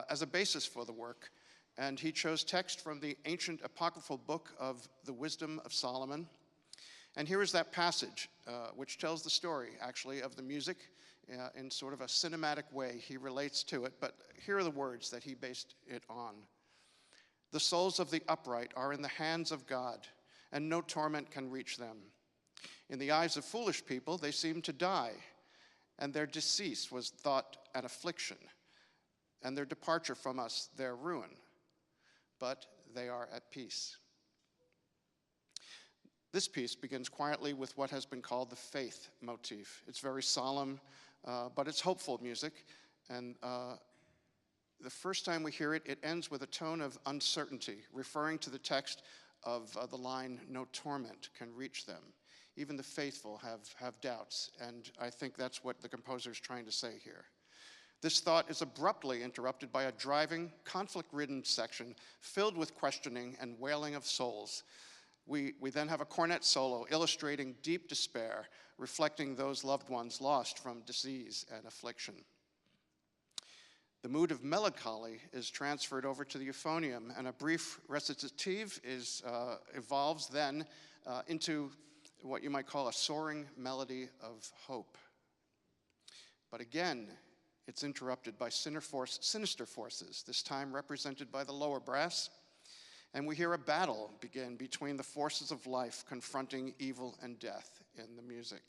as a basis for the work. And he chose text from the ancient apocryphal book of the Wisdom of Solomon. And here is that passage, which tells the story, actually, of the music in sort of a cinematic way. He relates to it, but here are the words that he based it on. The souls of the upright are in the hands of God, and no torment can reach them. In the eyes of foolish people, they seem to die, and their decease was thought an affliction, and their departure from us their ruin. But they are at peace. This piece begins quietly with what has been called the faith motif. It's very solemn, but it's hopeful music. And the first time we hear it, it ends with a tone of uncertainty, referring to the text of the line, no torment can reach them. Even the faithful have doubts, and I think that's what the composer is trying to say here. This thought is abruptly interrupted by a driving, conflict-ridden section filled with questioning and wailing of souls. We then have a cornet solo illustrating deep despair, reflecting those loved ones lost from disease and affliction. The mood of melancholy is transferred over to the euphonium, and a brief recitative evolves then into what you might call a soaring melody of hope. But again, it's interrupted by sinister forces, this time represented by the lower brass, and we hear a battle begin between the forces of life confronting evil and death in the music.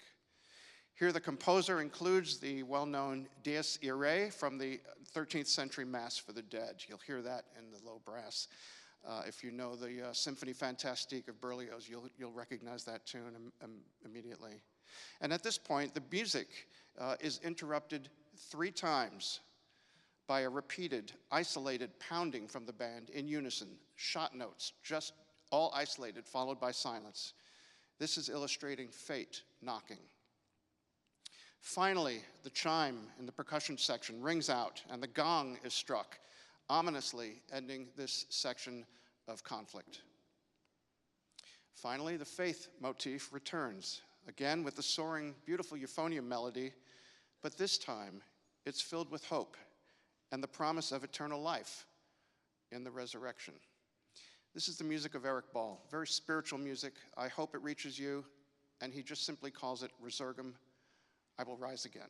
Here the composer includes the well-known Dies Irae from the 13th century Mass for the Dead. You'll hear that in the low brass. If you know the Symphonie Fantastique of Berlioz, you'll recognize that tune immediately. And at this point, the music is interrupted 3 times by a repeated, isolated pounding from the band in unison, shot notes, just all isolated, followed by silence. This is illustrating fate knocking. Finally, the chime in the percussion section rings out, and the gong is struck, ominously ending this section of conflict. Finally, the faith motif returns, again with the soaring, beautiful euphonium melody, but this time it's filled with hope and the promise of eternal life in the resurrection. This is the music of Eric Ball, very spiritual music. I hope it reaches you, and he just simply calls it Resurgam, I will rise again.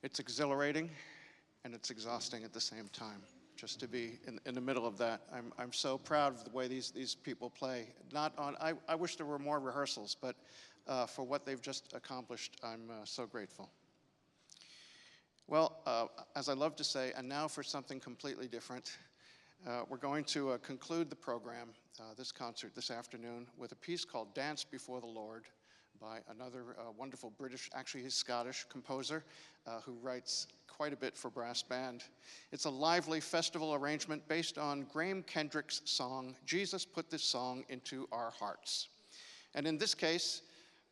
It's exhilarating and it's exhausting at the same time. Just to be in the middle of that. I'm so proud of the way these people play. I wish there were more rehearsals, but for what they've just accomplished, I'm so grateful. Well, as I love to say, and now for something completely different. We're going to conclude the program, this concert this afternoon, with a piece called Dance Before the Lord by another wonderful British, actually he's Scottish, composer who writes quite a bit for brass band. It's a lively festival arrangement based on Graham Kendrick's song, Jesus Put This Song Into Our Hearts. And in this case,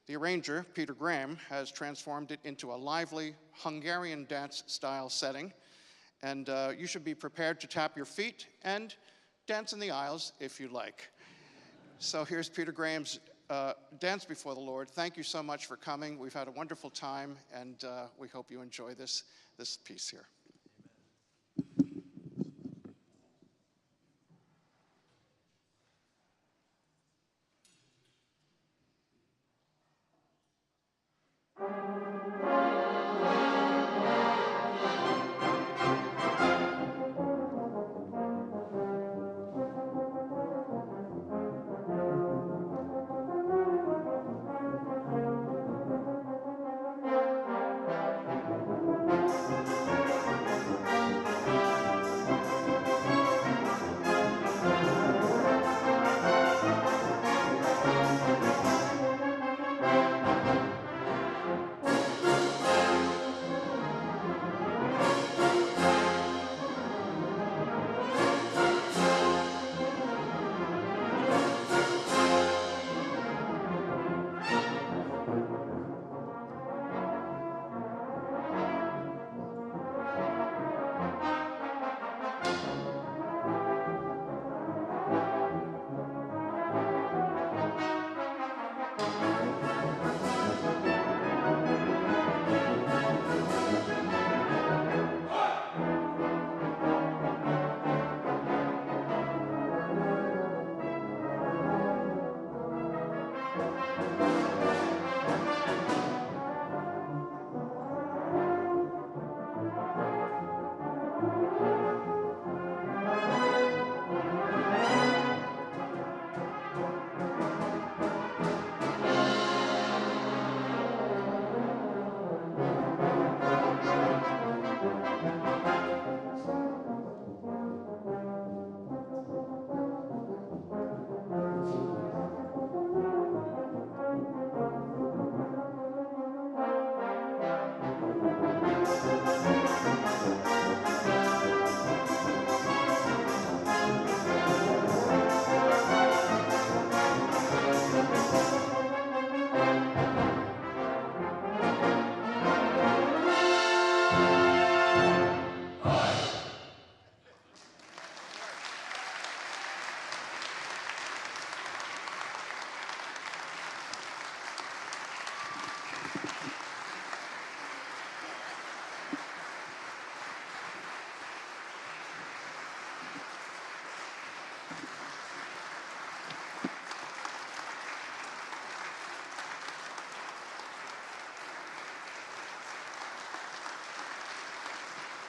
the arranger, Peter Graham, has transformed it into a lively Hungarian dance style setting. And you should be prepared to tap your feet and dance in the aisles if you like. So here's Peter Graham's Dance Before the Lord. Thank you so much for coming. We've had a wonderful time, and we hope you enjoy this piece here.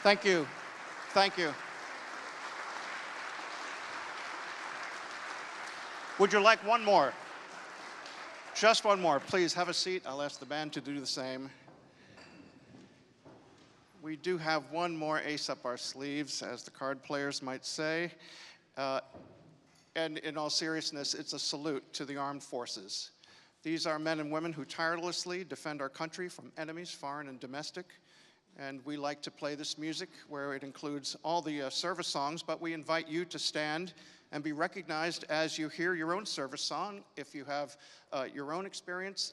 Thank you. Thank you. Would you like one more? Just one more. Please have a seat. I'll ask the band to do the same. We do have one more ace up our sleeves, as the card players might say. And in all seriousness, it's a salute to the armed forces. These are men and women who tirelessly defend our country from enemies, foreign and domestic. And we like to play this music where it includes all the service songs, but we invite you to stand and be recognized as you hear your own service song. If you have your own experience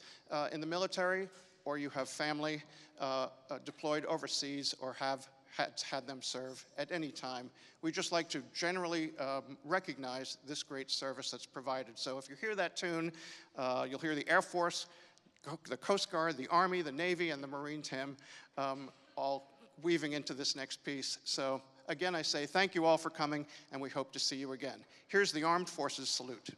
in the military, or you have family deployed overseas, or have had them serve at any time, we just like to generally recognize this great service that's provided. So if you hear that tune, you'll hear the Air Force, the Coast Guard, the Army, the Navy, and the Marines hymn, all weaving into this next piece. So again, I say thank you all for coming, and we hope to see you again. Here's the Armed Forces Salute.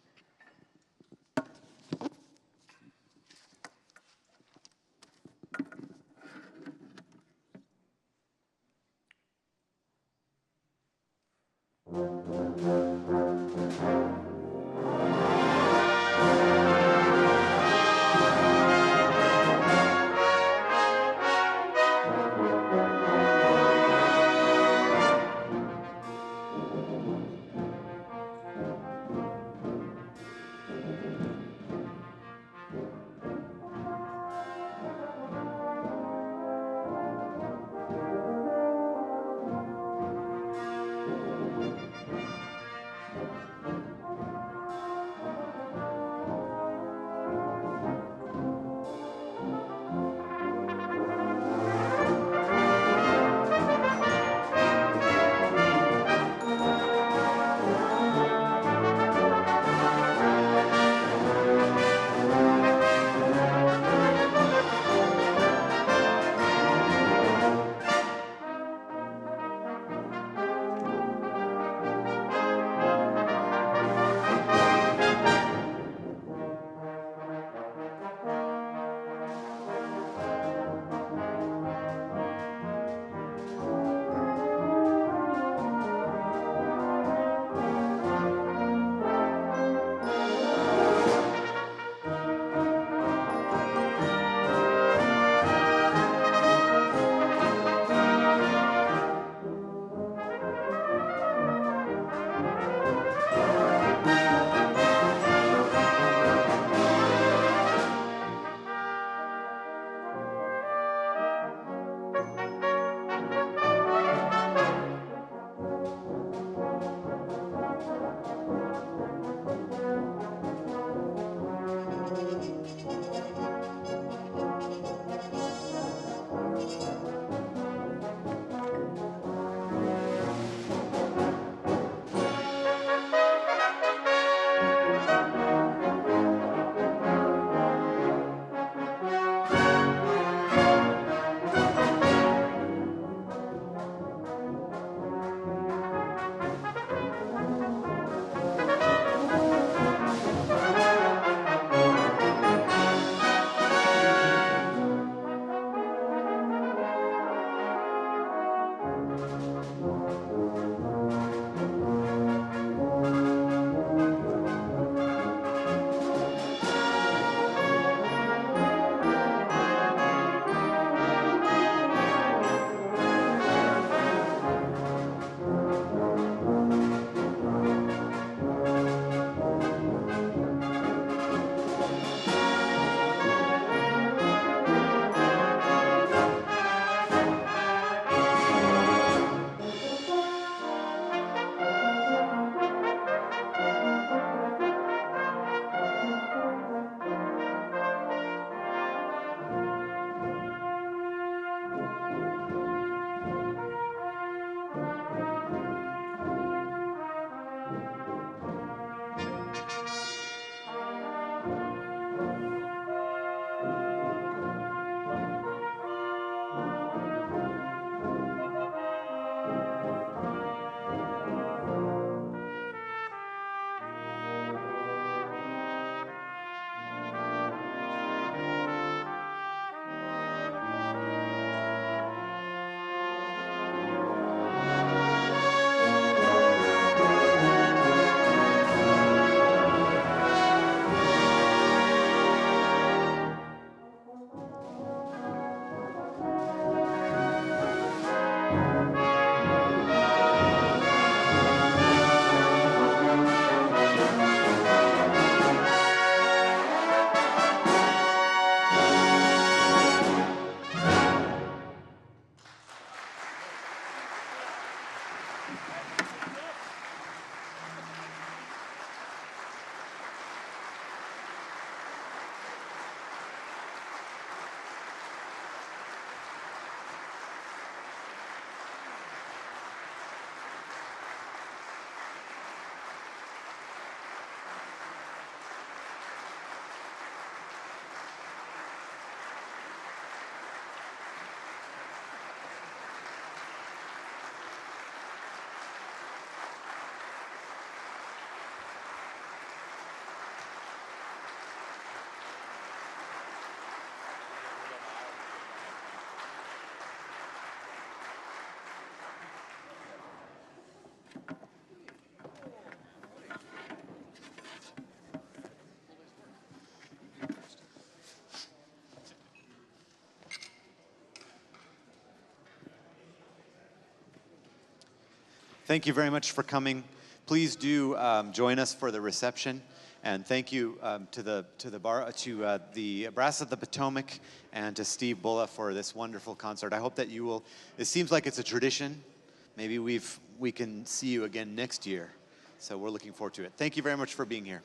Thank you very much for coming. Please do join us for the reception. And thank you to the Brass of the Potomac and to Steve Bulla for this wonderful concert. I hope that you will. It seems like it's a tradition. Maybe we can see you again next year. So we're looking forward to it. Thank you very much for being here.